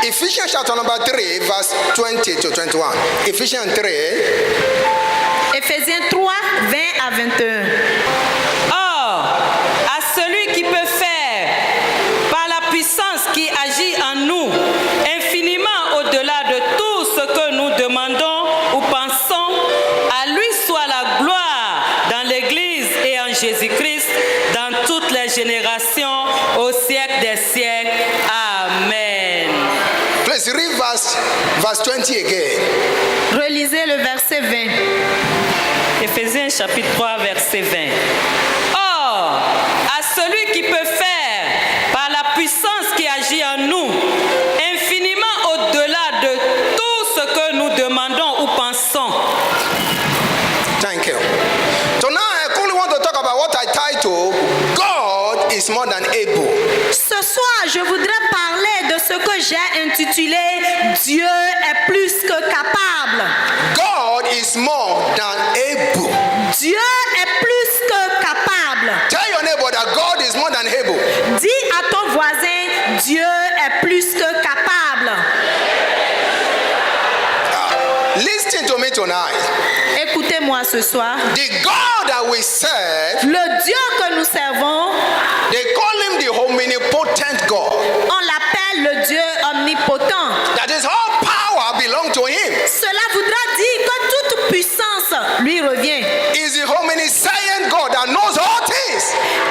Ephesians chapter number 3, verse 20 to 21. Ephesians 3. Éphésiens 3, 20 à 21. Or, à celui qui peut faire, par la puissance qui agit en nous, infiniment au-delà de tout ce que nous demandons ou pensons, à lui soit la gloire dans l'Église et en Jésus-Christ, dans toutes les générations, au siècle des siècles. Amen. Please read verse 20 again. Relisez le verset 20. Éphésiens chapitre 3, verset 20. Or, à celui qui peut faire, par la puissance qui agit en nous, infiniment au-delà de tout ce que nous demandons ou pensons. Thank you. So now I only want to talk about what I titled, God is more than able. Ce soir, je voudrais parler de ce que j'ai intitulé Dieu est plus que capable. God is more than able. Dieu est plus que capable. Tell your neighbor that God is more than able. Dis à ton voisin, Dieu est plus que capable. Listen to me tonight. Écoutez-moi ce soir. The God that we serve, Le Dieu que nous servons, they call him the omnipotent God. on l'appelle le Dieu omnipotent. That is, all power belongs to him. Cela voudra dire que toute puissance lui revient. He's the omniscient God that knows all things.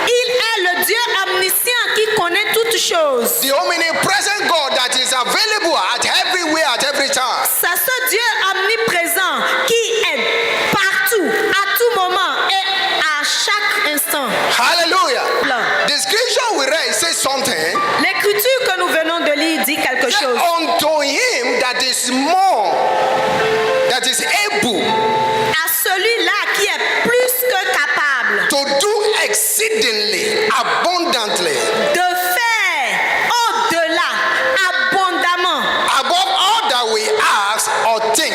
Il est le Dieu omniscient qui connaît toutes choses. The omnipresent God that is available at everywhere, at every time. C'est ce Dieu omniprésent qui est partout, à tout moment et à chaque instant. Hallelujah. Là. The scripture we read says something. L'écriture que nous venons de lire dit quelque chose. Unto him that is more, that is able À celui-là qui est plus que capable to do exceedingly, abundantly, de faire au-delà, abondamment, above all that we ask or think.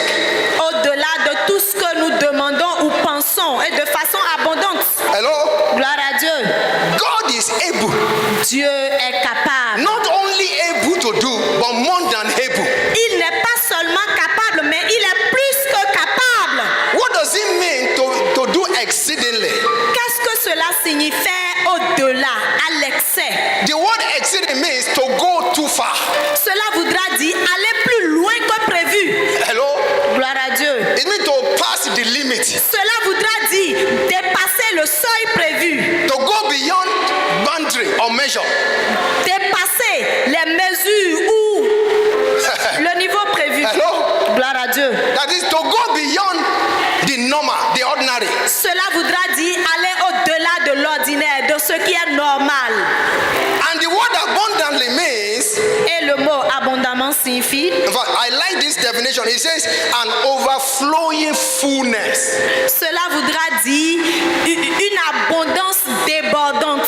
au-delà de tout ce que nous demandons ou pensons et de façon abondante. Hello? Gloire à Dieu. God is able, Dieu est capable. not only able to do, but more than able. Il n'est pas seulement capable, mais il est plus que capable. What does it mean to do exceedingly? Qu'est-ce que cela signifie au-delà, à l'excès? The word exceeding means to go too far. Cela voudra dire aller plus loin que prévu. Hello? Gloire à Dieu. It means to pass the limit, Cela voudra dire dépasser le seuil prévu, to go beyond boundary or measure. dépasser les mesures ou le niveau prévu. Hello? Gloire à Dieu. That is to go beyond the normal, the ordinary. Cela voudra dire aller au-delà de l'ordinaire, de ce qui est normal. And the word abundantly means, Et le mot abondamment signifie, in fact, I like this definition. It says an overflowing fullness. cela voudra dire une abondance débordante.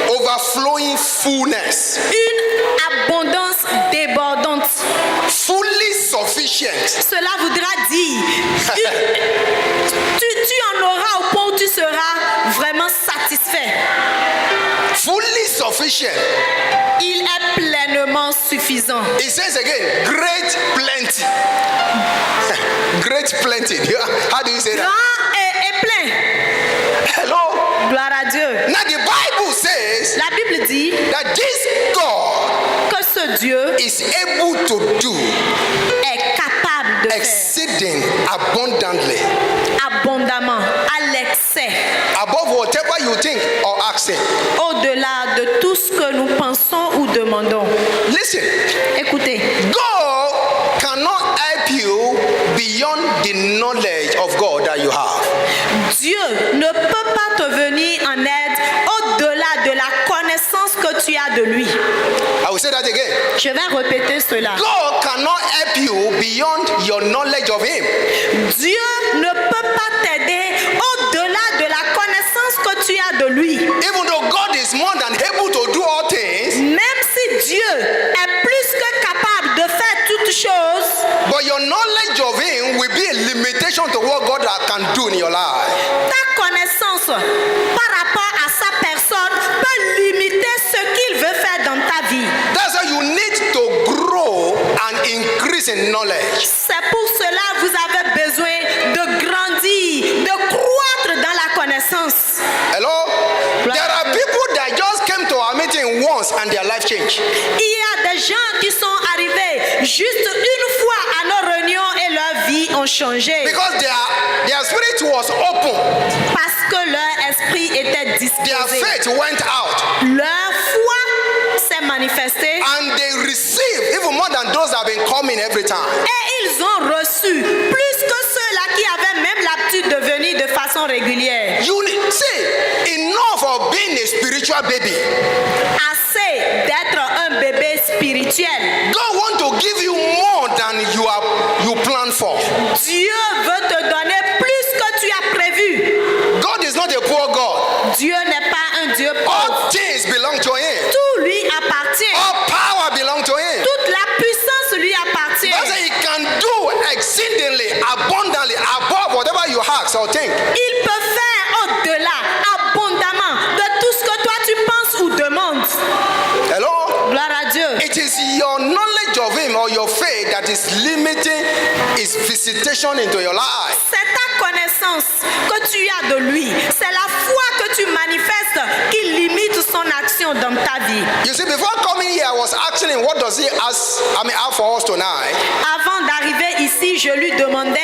Overflowing fullness. Une abondance débordante. Fully sufficient. Cela voudra dire, tu en auras au point où tu seras vraiment satisfait. Fully sufficient. Il est pleinement suffisant. It says again, great plenty. Great plenty. How do you say that? Grand et plein. Hello? Gloire à Dieu. Now the Bible says La Bible dit that this God que ce Dieu is able to do est capable de faire exceeding abundantly abondamment, à l'excès, above whatever you think or ask him. au-delà de tout ce que nous pensons ou demandons. Listen, Écoutez, God cannot help you beyond the knowledge of God that you have. Dieu ne peut pas te venir en aide au-delà de la connaissance que tu as de lui. I will say that again. Je vais répéter cela. God cannot help you beyond your knowledge of him. Dieu ne peut pas t'aider au-delà de la connaissance que tu as de lui. Even though God is more than able to do all things, Même si Dieu est plus que capable de faire toutes choses, but your knowledge of him will be a limitation to what God can do in your life. ta connaissance par rapport à sa personne peut limiter ce qu'il veut faire dans ta vie. That's why you need to grow increase in knowledge. C'est pour cela que vous avez besoin de grandir, de croître dans la connaissance. Hello? There are people that just came to our meeting once and their life changed. Il y a des gens qui sont arrivés juste une fois à nos réunions et leur vie ont changé. Because their spirit was open. Parce que leur esprit était Their disposé. faith went out. Leur foi s'est manifestée And they received even more than those that have been coming every time. et ils ont reçu plus que ceux-là qui avaient même l'habitude de venir de façon régulière. See, enough of being a spiritual baby. Assez d'être un bébé spirituel. God want to give you more than you planned for. Dieu veut te donner plus que tu as prévu. God is not a poor God. Dieu n'est pas un Dieu pauvre. All things belong to Him. Tout lui appartient. All power belongs to Him. Toute la puissance lui appartient. That's why He can do exceedingly, abundantly, above whatever you ask or think. Il peut faire au-delà, abondamment, de tout ce que toi tu penses ou demandes. Hello? Gloire à Dieu. It is your knowledge of Him or your faith that is limiting His visitation into your life. C'est ta connaissance que tu as de lui. C'est la foi que tu manifestes qui limite son action dans ta vie. You see, before coming here, I was asking him, what does he have for us tonight? Avant d'arriver ici, je lui demandais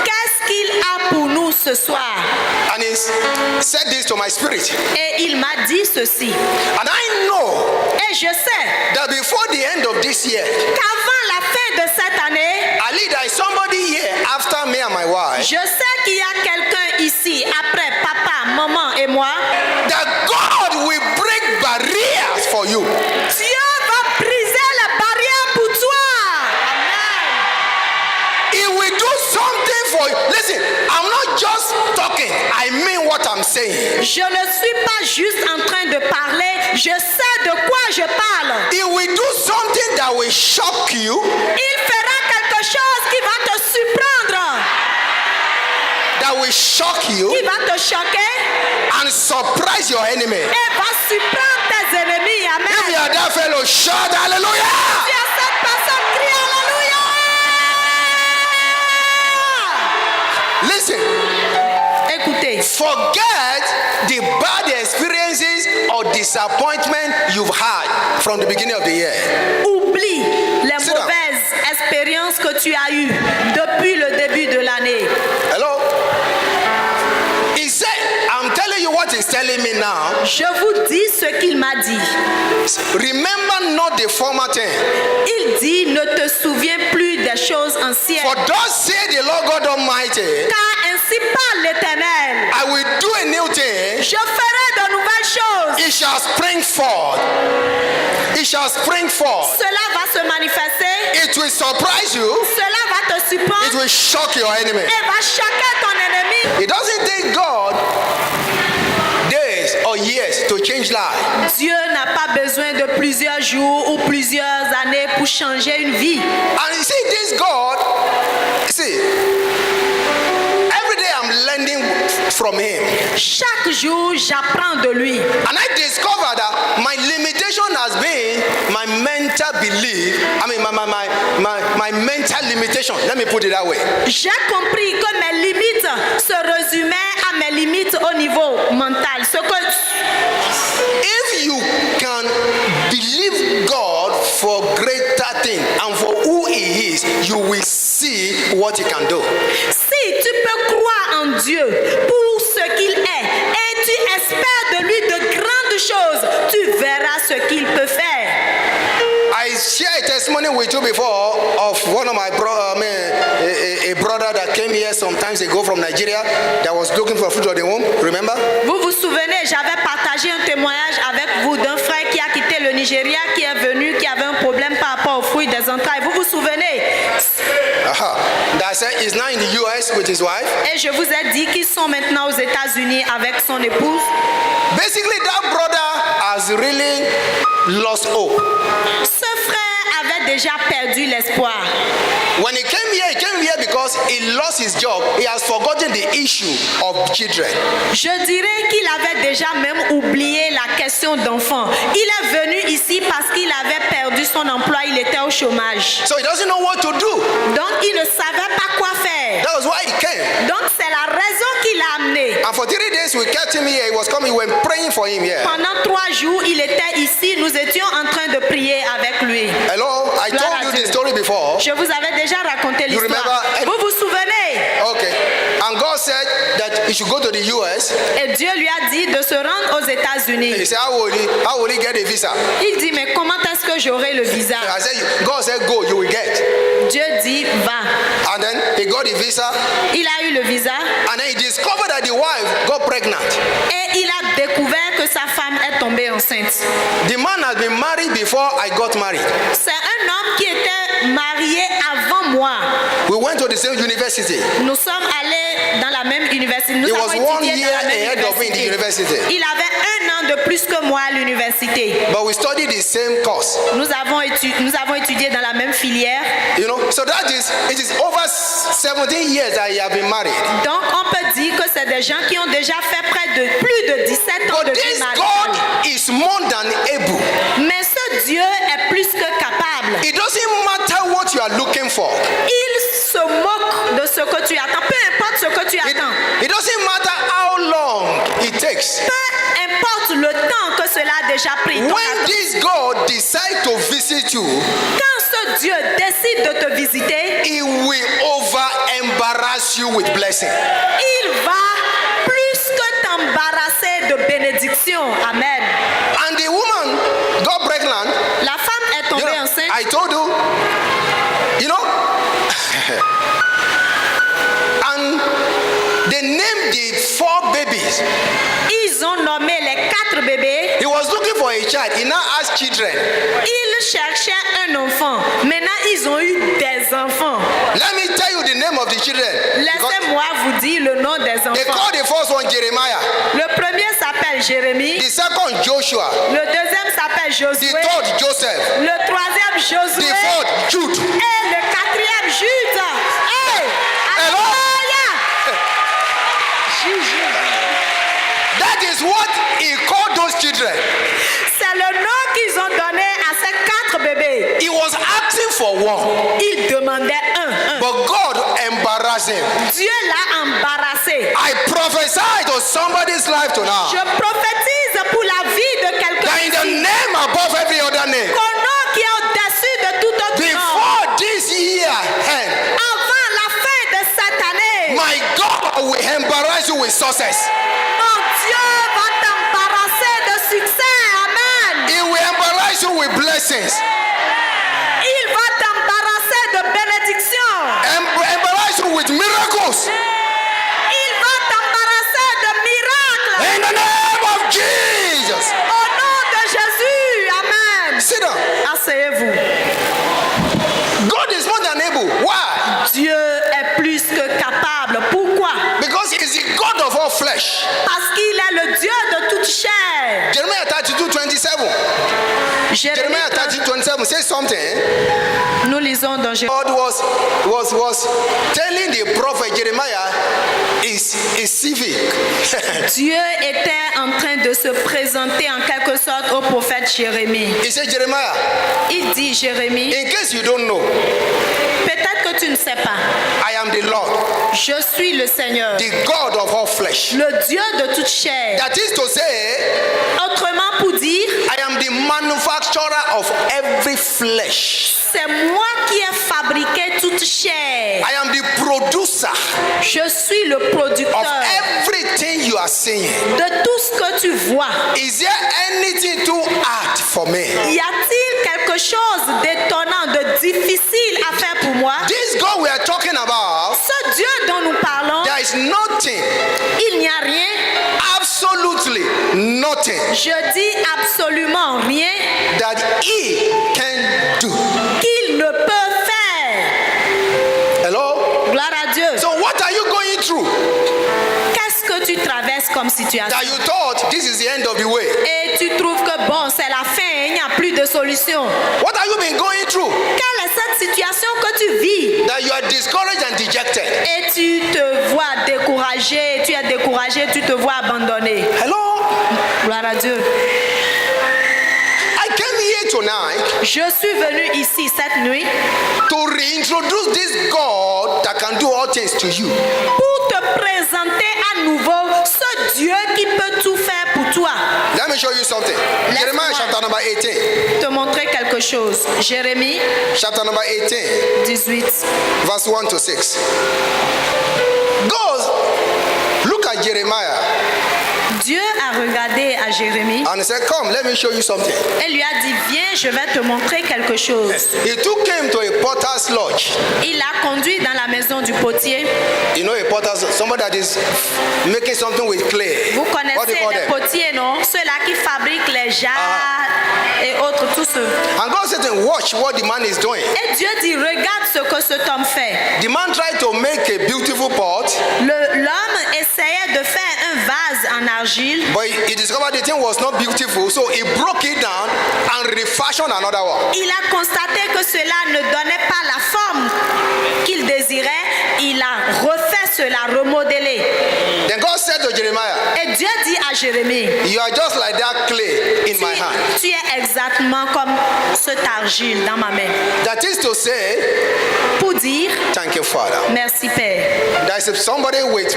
qu'est-ce qu'il a pour nous ce soir. And he said this to my spirit. Et il m'a dit ceci. And I know Et je sais that before the end of this year, qu'avant la fin de cette année, Ali, there is somebody here after me and my wife, je sais qu'il y a quelqu'un ici, après papa, maman et moi, that God will break barriers for you. Dieu va briser les barrières pour toi. He will do something for you. Listen, I'm not just talking. I mean what I'm saying. Je ne suis pas juste en train de parler, je sais de quoi je parle. He will do something that will shock you, Il fera quelque chose qui va te surprendre, that will shock you, qui va te choquer and surprise your enemy. et va surprendre tes ennemis. If you Amen. are that fellow, shout hallelujah. Si à cette personne crie Alléluia. Listen, Écoutez, forget the bad experiences or disappointment you've had from the beginning of the year. oublie les Sit down. mauvaises expériences que tu as eues depuis le début de l'année. Hello? He said, I'm telling you what he's telling me now. Je vous dis ce qu'il m'a dit. Remember not the former thing. Il dit, ne te souviens plus des choses anciennes. For thus say the Lord God Almighty, Car ainsi parle l'Éternel. I will do a new thing. Je ferai de nouvelles choses. It shall spring forth. It shall spring forth. Cela va se manifester. It will surprise you. Cela va te It surprendre will shock your enemy. et va choquer ton ennemi. It doesn't take God days or years to change life. Dieu n'a pas besoin de plusieurs jours ou plusieurs années pour changer une vie. And you see, this God, see, every day I'm learning from Him. Chaque jour, j'apprends de lui. And I discovered that my limitation has been my mental belief. I mean, my mental limitation. Let me put it that way. J'ai compris que mes limites se résumaient à mes limites au niveau mental. Ce que If you can believe God for greater things and for who He is, you will see what He can do. si tu peux croire en Dieu pour ce qu'il est et tu espères de lui de grandes choses, tu verras ce qu'il peut faire. I shared a testimony with you before of one of my a brother that came here some times ago from Nigeria that was looking for fruit of the womb. Remember? Vous vous souvenez, j'avais partagé un témoignage avec vous d'un frère qui a quitté le Nigeria, qui est venu, qui avait un problème par rapport aux fruits des entrailles. Vous vous souvenez? That said, he's now in the US with his wife. Et je vous ai dit qu'ils sont maintenant aux États-Unis avec son épouse. Basically, that brother has really lost hope. Ce frère avait avait déjà perdu l'espoir. When he came here because he lost his job. He has forgotten the issue of children. Je dirais qu'il avait déjà même oublié la question d'enfants. Il est venu ici parce qu'il avait perdu son emploi, il était au chômage. So he doesn't know what to do. Donc il ne savait pas quoi faire. That was why he came. Donc c'est la raison qui l'a amené. And for 3 days we kept him here. He was coming. We were praying for him here. Pendant 3 jours, il était ici. Nous étions en train de prier avec lui. Hello, I Gloire told à you Dieu. the story before. Je vous avais déjà raconté You l'histoire. remember? Vous vous souvenez? Okay. And God said that he should go to the US. Et Dieu lui a dit de se rendre aux He États-Unis. said, how will he get a visa? Il dit, mais comment est-ce que j'aurai le visa? I said, God said, go, you will get. Dieu dit, va. And then he got the visa. Il a eu le visa And then he discovered that the wife got pregnant. et il a découvert que sa femme est tombée enceinte. The man has been married before I got married. C'est un homme qui était marié avant moi. We went to the same university. Nous sommes allés dans la même université. Nous He avons was 1 étudié year dans la même ahead of me in the university. Il avait 1 an de plus que moi à l'université. But we studied the same course. Nous avons étudié dans la même filière. You know, so it is over 17 years that he have been married. Donc on peut dire que c'est des gens qui ont déjà fait plus de 17 ans de But vie this mariage. God is more than able. Mais ce Dieu est plus que capable. It doesn't matter what you are looking for. Il se moque de ce que tu attends. Peu importe ce que tu attends. It doesn't matter how long it takes. Peu importe le temps que cela a déjà pris. ton When attente. this God decides to visit you, Quand ce Dieu décide de te visiter, he will over embarrass you with blessing. il va plus que t'embarrasser de bénédictions. Amen. And the woman got pregnant. La femme est You tombée know, enceinte. I told you know, and they named the 4 babies. Ils ont nommé les 4 bébés. He was looking for a child. He now has children. Ils cherchaient un enfant. Maintenant, ils ont eu des enfants. Let me tell you the name of the children. Because Laissez-moi vous dire le nom des they enfants. call the first one Jeremiah. Le premier s'appelle Jérémie. The second Joshua. Le deuxième s'appelle The Josué. third Joseph. Le troisième The Josué. fourth Jude. Et le quatrième Jude. Hey! Hello? Alléluia! That is what he called those children. C'est le nom qu'ils ont donné à ces 4 bébés. He was asking for one, Ils demandaient un. but God embarrassed him. Dieu l'a embarrassé. I prophesy to somebody's life tonight Je prophétise pour la vie de quelqu'un that in the ici, name above every other name, qu'au nom qui est au-dessus de tout autre nom, before this year end, avant la fin de cette année, my God will embarrass you with success. mon Dieu va t'embarrasser de succès. Amen. He will embarrass you with blessings. Il va t'embarrasser de bénédictions. Embarrass you with miracles. Il va t'embarrasser de miracles. In the name of Jesus. Au nom de Jésus. Amen. Sit down. Asseyez-vous. God is more than able. Why? Dieu est plus que capable. Pourquoi? Because he is the God of all flesh. Parce qu'il est le Dieu de toute chair. Jeremiah 32:27. Jeremiah 32:27 says something. Nous lisons dans Jérémie. God was telling the prophet Jeremiah is civic. Dieu était en train de se présenter en quelque sorte au prophète Jérémie. He said, Jeremiah, Il dit, Jérémie, in case you don't know, peut-être que tu ne sais pas, I am the Lord, je suis le Seigneur, the God of all flesh. le Dieu de toute chair. That is to say, Autrement pour dire, I am the manufacturer of every flesh. c'est moi qui ai fabriqué toute chair. I am the producer Je suis le of producteur everything you are seeing. de tout ce que tu vois. Is there anything too hard for me? Y a-t-il quelque chose d'étonnant, de difficile à faire pour moi? This God we are talking about, Ce Dieu dont nous parlons, there is nothing, il n'y a rien, absolutely nothing je dis absolument rien that He can do. qu'il ne peut faire. Hello? Gloire à Dieu. So what are you going through Qu'est-ce que tu traverses comme situation? that you thought this is the end of the way? Et tu trouves que bon, c'est la fin, il n'y a plus de solution. What have you been going through Quelle est cette situation que tu vis that you are discouraged and dejected? et tu te vois découragé, tu es découragé, tu te vois abandonné? Hello? Gloire à Dieu. I came here tonight Je suis venu ici cette nuit to reintroduce this God that can do all things to you. pour te présenter à nouveau ce Dieu qui peut tout faire pour toi. Let me show you something. Jeremiah chapter number 18. Te montrer quelque chose. Jérémie Chapter number 18, 18. verse 1 to 6. God, look at Jeremiah Dieu a regardé à Jérémie and he said, come, let me show you something. et lui a dit, viens, je vais te montrer quelque chose. He took him to a potter's lodge. Il l'a conduit dans la maison du potier. You know a potter's, somebody that is making something with clay. Vous What do connaissez you call les them? potiers, non? Ceux-là qui fabriquent les jarres et autres, tous ceux. And God said to him, watch what the man is doing. Et Dieu dit, regarde ce que cet homme fait. The man tried to make a beautiful pot, L'homme essayait de faire un vase en argile, but he discovered the thing was not beautiful, so he broke it down and refashioned another one. il a constaté que cela ne donnait pas la forme qu'il désirait. Il a refait cela, remodelé. Then God said to Jeremiah, Et Dieu dit à Jérémie, you are just like that clay in my hand. tu es exactement comme cet argile dans ma main. That is to say, Pour dire, thank you, Father. merci Père. That is somebody with,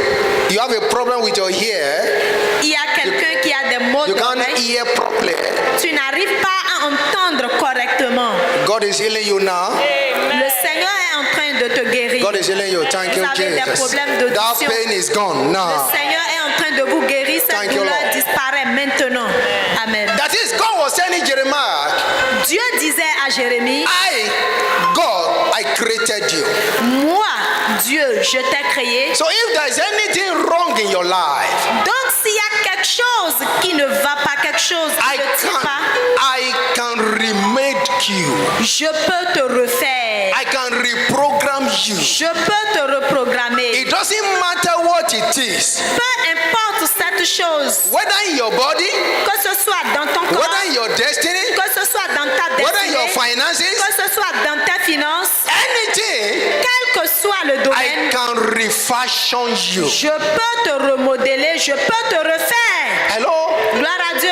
you have a problem with your ear, Il y a quelqu'un qui a des maux you can't d'oreille. hear properly. Tu n'arrives pas à entendre correctement. God is healing you now. Le Seigneur est en train de te guérir. God is healing you. Thank you, Vous avez des Jesus. problèmes That d'audition. pain is gone Le now. Seigneur est en train de vous guérir. Cette Thank you, douleur Lord. disparaît maintenant. Amen. That is, God was telling Jeremiah, Dieu disait à Jérémie, God, I created you. moi, Dieu, je t'ai créé. So if there is anything wrong in your life, Donc s'il y a quelque chose qui ne va pas, quelque chose qui ne tient pas, I can remake you. je peux te refaire. I can reprogram you. Je peux te reprogrammer. It doesn't matter what it is, Peu importe cette chose, whether in your body, que ce soit dans ton corps, whether in your destiny, que ce soit dans ta whether in your destinée, finances, que ce soit dans tes finances, anything, quel que soit le I domaine, can refashion you. je peux te remodeler, je peux te refaire. Hello? Gloire à Dieu.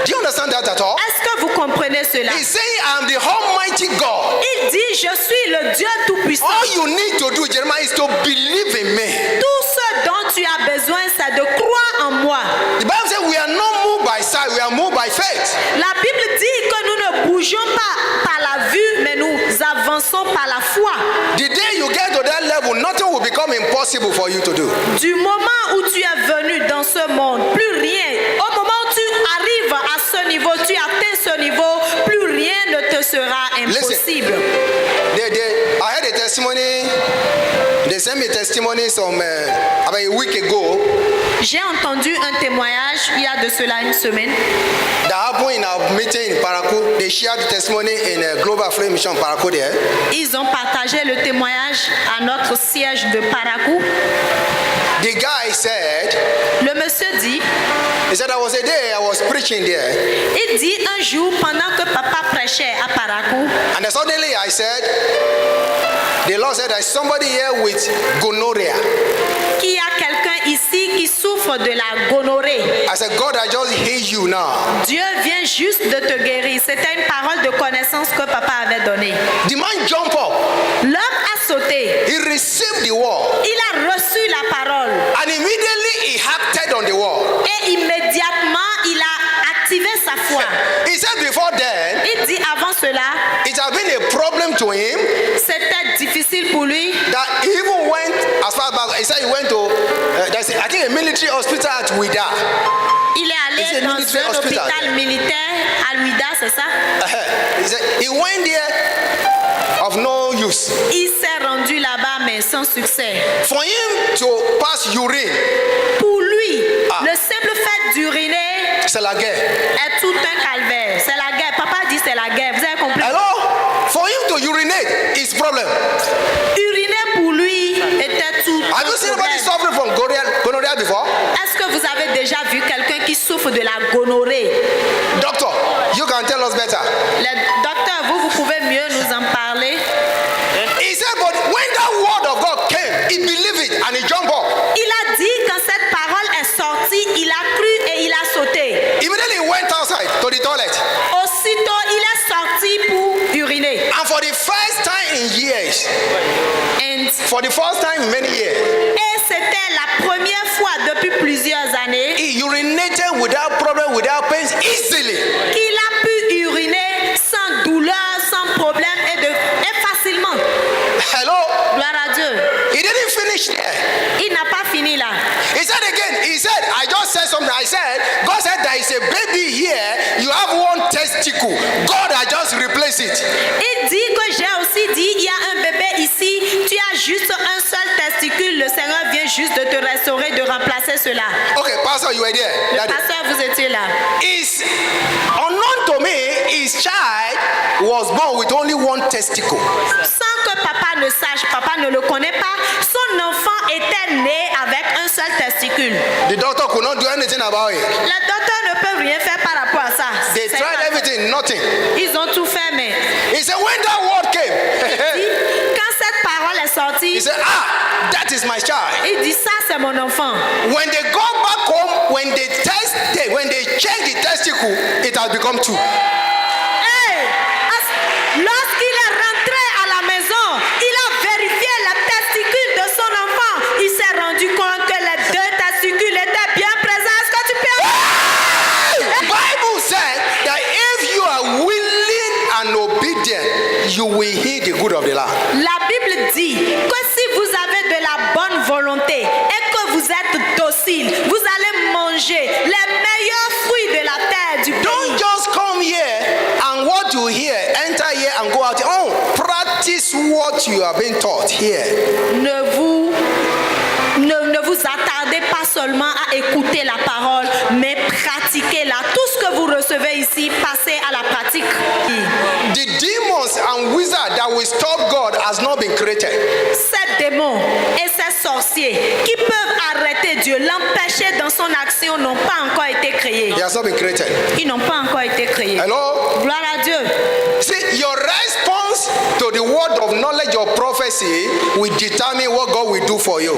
Do you understand that at all? Est-ce que vous comprenez cela? He's saying, I'm the Almighty God. Il dit, je suis le Dieu Tout-Puissant. All you need to do, Jeremiah, is to believe in me. Tout ce dont tu as besoin, c'est de croire en moi. The Bible says we are not moved by sight, we are moved by faith. La Bible dit que nous ne bougeons pas par la vue, mais nous avançons par la foi. The day you get to that level, nothing will become impossible for you to do. Du moment où tu es venu dans ce monde, plus rien. Au moment où tu arrives à ce niveau, tu atteins ce niveau, plus rien ne te sera impossible. I had a testimony. They sent me a testimony about a week ago. J'ai entendu un témoignage il y a de cela une semaine. That happened in our meeting in Parakou. They shared the testimony in a Global Flame Mission Parakou there. Ils ont partagé le témoignage à notre siège de Parakou. The guy said, Le monsieur dit, he said, there was a day I was preaching there. il dit un jour pendant que papa prêchait à Parakou, And then suddenly I said, the Lord said, there's somebody here with gonorrhea. qu'il y a quelqu'un ici qui souffre de la gonorrhée. I said, God, I just healed you now. Dieu vient juste de te guérir. C'était une parole de connaissance que papa avait donnée. The man jumped up. L'homme a sauté. He received the word. Il a reçu la parole. And immediately he acted on the word. Et immédiatement, il a activé sa foi. He said before then, Il dit avant cela, it has been a problem to him c'était difficile pour lui. that he even went as far back. He said he went to, I think, a military hospital at Ouida. Il est It's a allé dans military un hospital. hôpital militaire à Ouida, c'est ça? He said he went there of no use. Il s'est rendu là-bas, mais sans succès. For him to pass urine, Pour lui, le simple fait d'uriner c'est la guerre. est tout un calvaire. C'est la guerre. Papa dit c'est la guerre. Vous avez compris? Hello? For him to urinate is problem. Uriner pour lui était tout Have un you seen anybody problème. suffering from gonorrhea before? Est-ce que vous avez déjà vu quelqu'un qui souffre de la gonorrhée? Doctor, you can tell us better. Le docteur, vous pouvez mieux nous en parler. He said, but when that word of God came, he believed it and he jumped up. Il a dit quand cette parole est sortie, il a cru et il a sauté. Immediately he went outside to the toilet. Aussitôt, il est sorti pour uriner. And for the first time in years, And- for the first time in many years, et c'était la première fois depuis plusieurs années he urinated without problem, without pains, easily. qu'il a pu uriner sans douleur, sans problème et facilement. Hello? Gloire à Dieu. He didn't finish there. Il n'a pas fini là. He said again, he said, I just said something. I said, God said there is a baby here. You have one testicle. God has just replaced it. Il dit que j'ai aussi dit, il y a un bébé ici, tu as juste un seul testicule, le Seigneur vient juste de te restaurer, de remplacer cela. Okay, Pastor, you were there. Le Daddy. pasteur, vous étiez là. Is unknown to me, his child was born with only one testicle. Sans que papa ne sache, papa ne le connaît pas, son enfant était né avec un seul testicule. The doctor could not do anything about it. Le docteur ne peut rien faire par rapport à ça. They C'est tried pas- everything, nothing. Ils ont tout fait, mais He said, when that word dit, came, quand cette parole est he sortie, said, ah, that is my child. il dit ça c'est mon enfant. When they go back home, when they check the testicle, it has become two. Hey, lorsqu'il est rentré à la maison, il a vérifié le testicule de son enfant. Il s'est rendu compte que les deux testicules étaient bien présents. Est-ce que tu peux? The Bible said that if you are willing and obedient, you will hear the good of the land. La Bible dit que si vous avez de la bonne volonté et que vous êtes docile, vous allez manger les meilleurs fruits de la terre du pays. Don't just come here and what you hear, enter here and go out. Oh, practice what you have been taught here. Ne vous attardez pas seulement à écouter la parole, mais pratiquez-la. Tout ce que vous recevez ici, passez à la pratique. The demons and wizards that will stop God has not been created. Ces démons et ces sorciers qui peuvent arrêter Dieu, l'empêcher dans son action, n'ont pas encore été créés. They has not been created. Ils n'ont pas encore été créés. Hello? Gloire à Dieu. See, your response to the word of knowledge or prophecy will determine what God will do for you.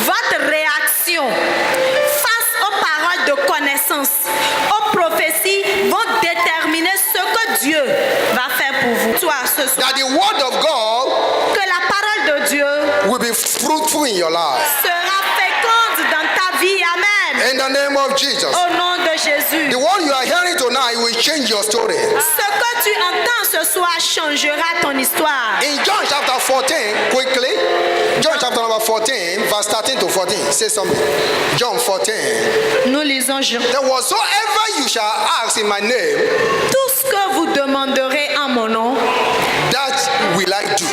Votre réaction face aux paroles de connaissance, aux prophéties, vont déterminer ce que Dieu va faire pour vous. Toi, ce soir, That the word of God que la parole de Dieu will be fruitful in your life. sera féconde dans ta vie. Amen. In the name of Jesus. Au nom de Jésus. The word you are hearing tonight will change your story. Ce que tu entends ce soir changera ton histoire. In John chapter 14, quickly, John chapter number 14, verse 13 to 14, say something. John 14. Nous lisons Jean. That whatsoever you shall ask in my name, Tout ce que vous demanderez en mon nom, that will I do.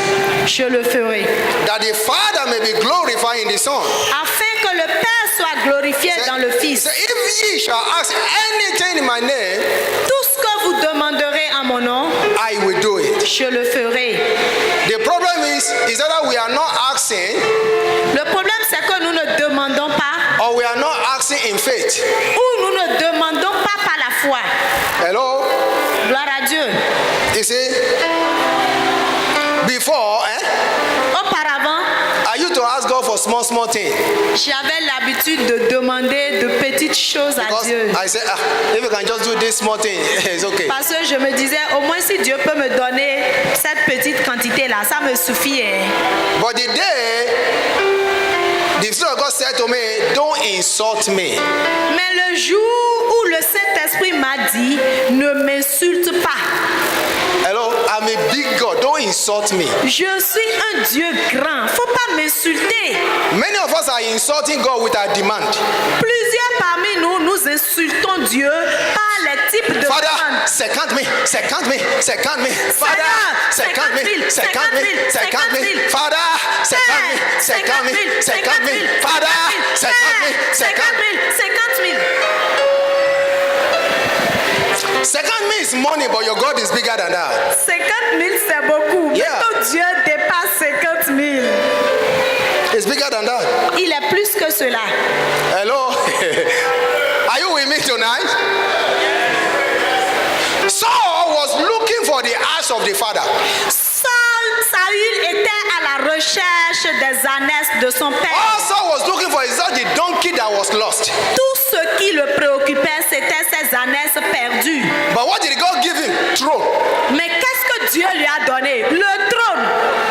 je le ferai. That the Father may be glorified in the Son. Afin que le Père soit glorifié dans le Fils. So if ye shall ask anything in my name, Tout ce que vous demanderez en mon nom, I will do it. je le ferai. The problem is that we are not asking Le problème, c'est que nous ne demandons pas, or we are not asking in faith. ou nous ne demandons pas par la foi. Hello? Gloire à Dieu. You see, before, Auparavant, I used to ask God for small things. j'avais l'habitude de demander de petites choses à Because Dieu. I said, if you can just do this small thing, it's okay. Parce que je me disais, au moins si Dieu peut me donner cette petite quantité-là, ça me suffit. Hein. But the day the Spirit of God said to me, don't insult me. Mais le jour où le Saint-Esprit m'a dit, ne m'insulte pas. Hello, I'm a big God. Don't insult me. Je suis un Dieu grand. Faut pas m'insulter. Many of us are insulting God with our demand. Plusieurs parmi nous, nous insultons Dieu par les types de Father, demandes. 50 me. Father, 50 me. 50 me. Father, 50 me. Father, 50 me. 50 me is money, but your God is bigger than that. 50 000, c'est beaucoup. Yeah. Mais ton Dieu dépasse 50 000. It's bigger than that. Il est plus que cela. Hello. ass of the father. Saül était à la recherche des ânesses de son père. All Saul was looking for is not the donkey that was lost. Tout ce qui le préoccupait, c'était ses ânesses perdues. But what did God give him? Throne. Mais qu'est-ce que Dieu lui a donné? Le trône.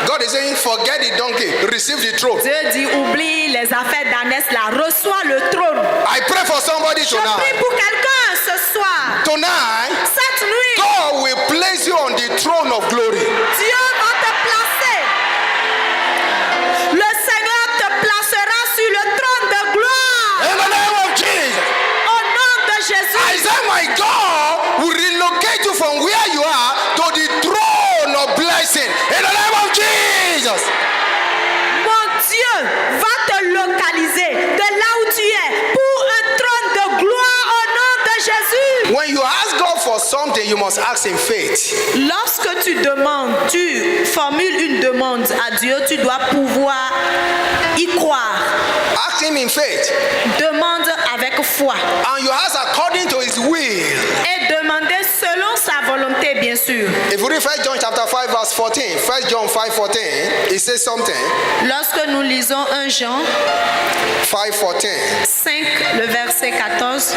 God is saying, forget the donkey, receive the throne. Dieu dit, oublie les affaires d'ânesse là, reçois le trône. I pray for somebody Je prie tonight. pour quelqu'un ce soir. Tonight, Cette nuit, God will place you on the throne of glory. Dieu va te placer. Le Seigneur te placera sur le trône de gloire. In the name of Jesus. Au nom de Jésus. I say, my God will relocate you from where you are to the throne of blessing. In the name of Jesus. Mon Dieu va te localiser de là où tu es pour un trône de gloire au nom de Jésus. When you ask God for something, you must ask in faith. Lorsque tu demandes, tu formules une demande à Dieu, tu dois pouvoir y croire. Ask Him in faith. Demande avec foi. And you ask according to His will. Et demander selon sa volonté, bien sûr. If you read 1 John chapter 5 verse 14, 1 John 5:14, it says something. Lorsque nous lisons 1 Jean 5:14. 5, le verset 14,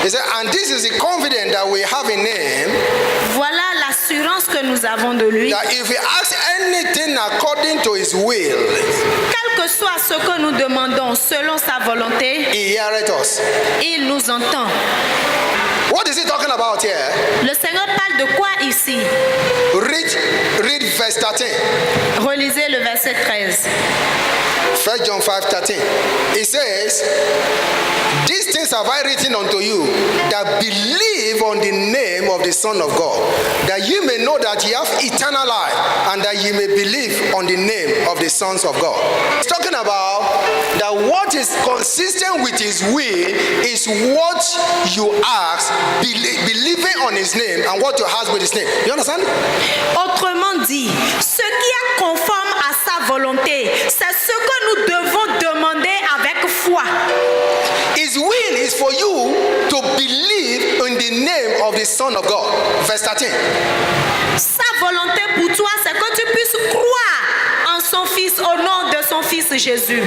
He said, and this is the confidence that we have in Him, voilà l'assurance que nous avons de lui. that if we ask anything according to His will, Quel que soit ce que nous demandons selon sa volonté, He heareth us. il nous entend. What is He talking about here? Le Seigneur parle de quoi ici? Read verse 13. Relisez le verset 13. 1 John 5:13. It says, these things have I written unto you that believe on the name of the Son of God, that ye may know that ye have eternal life, and that ye may believe on the name of the sons of God. It's talking about that what is consistent with His will is what you ask, believing on His name, and what you ask with His name. You understand? Autrement dit, ce qui est conforme à sa volonté, c'est ce que nous devons demander avec foi. His will is for you to believe in the name of the Son of God. Verse 13. Sa volonté pour toi, c'est que tu puisses croire en son Fils, au nom de son Fils Jésus.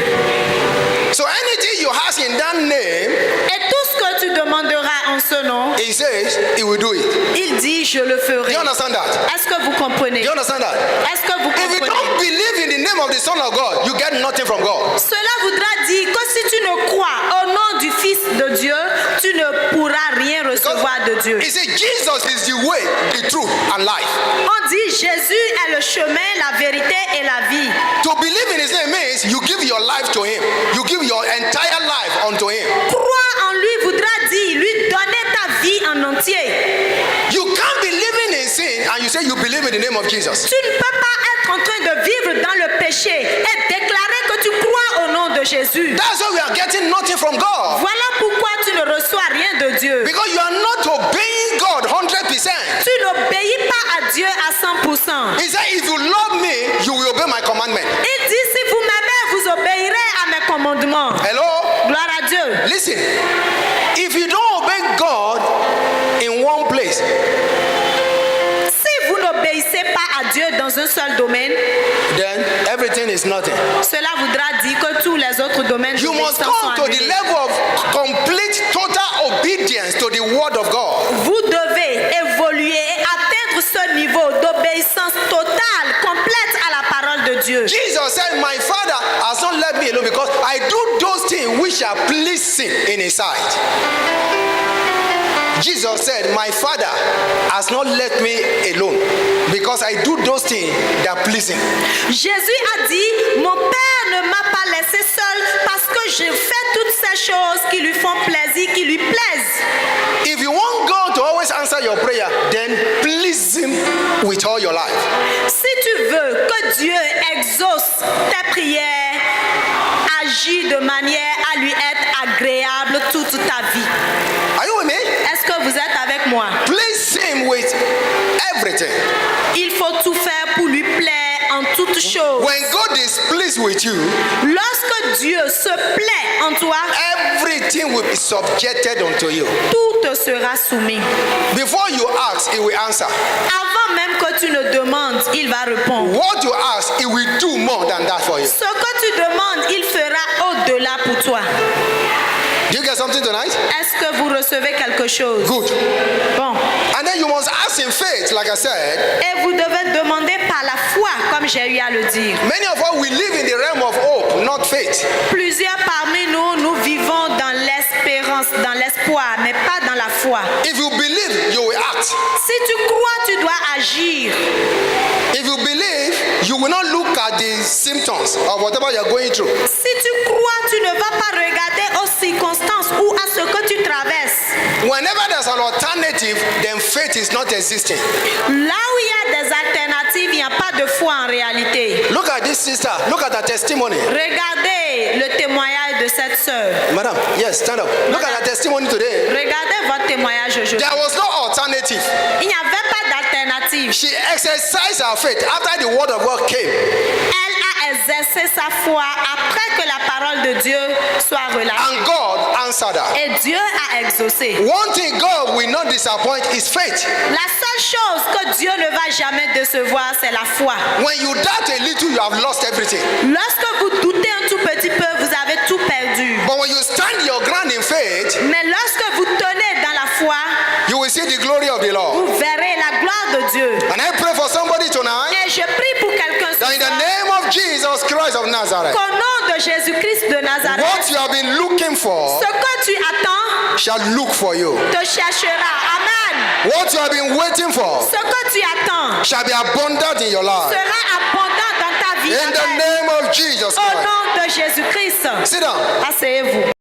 So anything you ask in that name, Et tout ce que tu demanderas en ce nom, He says He will do it. il dit, je le ferai. You understand that? Est-ce que vous comprenez? You understand that? Est-ce que vous If you comprenez? don't believe in the name of the Son of God, you get nothing from God. Cela voudra dire que si tu ne crois au nom du Fils de Dieu, tu ne pourras rien recevoir de Dieu. He says Jesus is the way, the truth, and life. On dit Jésus est le chemin, la vérité et la vie. To believe in His name means you give your life to Him. You give your entire life unto Him. Croire en lui voudra dire lui donner ta vie en entier. You can't be living in sin and you say you believe in the name of Jesus. Tu ne peux pas être en train de vivre dans le péché et déclarer que tu crois au nom de Jésus. That's why we are getting nothing from God. Voilà pourquoi tu ne reçois rien de Dieu. Because you are not obeying God 100%. Tu n'obéis pas à Dieu à 100%. He said, if you love me, you will obey my commandment. Il dit, si vous m'aimez, vous obéirez à mes commandements. Hello? Gloire à Dieu. Listen. If you don't obey God in one place, Si vous n'obéissez pas à Dieu dans un seul domaine, then everything is nothing. cela voudra dire que tous les autres domaines You must d'obéissance sont come to the annulés. level of complete, total obedience to the word of God. Vous devez évoluer et atteindre ce niveau d'obéissance totale, complète à la parole de Dieu. Jesus said, my Father has not left me alone because I do those things which are pleasing in His sight. Jesus said, my Father has not left me alone because I do those things that please Him. Jésus a dit, mon Père ne m'a pas laissé seul parce que je fais toutes ces choses qui lui font plaisir, qui lui plaisent. If you want God to always answer your prayer, then please Him with all your life. Si tu veux que Dieu exauce tes prières, agis de manière à lui être agréable toute ta vie. Are you with me? Est-ce que vous êtes avec moi? Please Him with everything. Il faut tout faire pour lui plaire en toutes toutes choses. When God is pleased with you, Lorsque Dieu se plaît en toi, everything will be subjected unto you. tout te sera soumis. Before you ask, He will answer. Avant même que tu ne demandes, il va répondre. What you ask, He will do more than that for you. Ce que tu demandes, il fera au-delà pour toi. Do you get something tonight? Est-ce que vous recevez quelque chose? Good. Bon. And then you must ask in faith, like I said. Et vous devez demander par la foi, comme j'ai eu à le dire. Many of us, we live in the realm of hope, not faith. Plusieurs parmi nous, nous vivons dans l'espérance, dans l'espoir, mais pas dans la foi. If you believe, you will act. Si tu crois, tu dois agir. If you believe, you will not look at the symptoms of whatever you are going through. Si tu crois, tu ne vas pas regarder aux circonstances ou à ce que tu traverses. Whenever there's an alternative, then faith is not existing. Là où il y a des alternatives, il n'y a pas de foi en réalité. Look at this sister. Look at her testimony. Regardez le témoignage de cette sœur. Madam, yes, stand up. Look at her testimony today. Regardez votre témoignage aujourd'hui. There was no alternative. Il n'y avait pas d'alternative. She exercised her faith after the word of God came. Elle a exercé sa foi après que la parole de Dieu soit relâchée. And God answered her. Et Dieu a exaucé. One thing God will not disappoint is faith. La seule chose que Dieu ne va jamais décevoir, c'est la foi. When you doubt a little, you have lost everything. Lorsque vous doutez un tout petit peu, vous avez tout perdu. But when you stand your ground in faith, Mais lorsque vous tenez dans la foi, you will see the glory of the Lord. vous verrez la gloire de Dieu. And I pray for somebody tonight Et je prie pour quelqu'un ce that in the soir, name of Jesus Christ of Nazareth, qu'au nom de Jésus-Christ de Nazareth, what you have been looking for ce que tu attends shall look for you. te cherchera. Amen. What you have been waiting for Ce que tu attends shall be abundant in your life. sera abondant dans ta vie. In the Amen. name of Jesus Au Christ. nom de Jésus-Christ. Sit down. Asseyez-vous.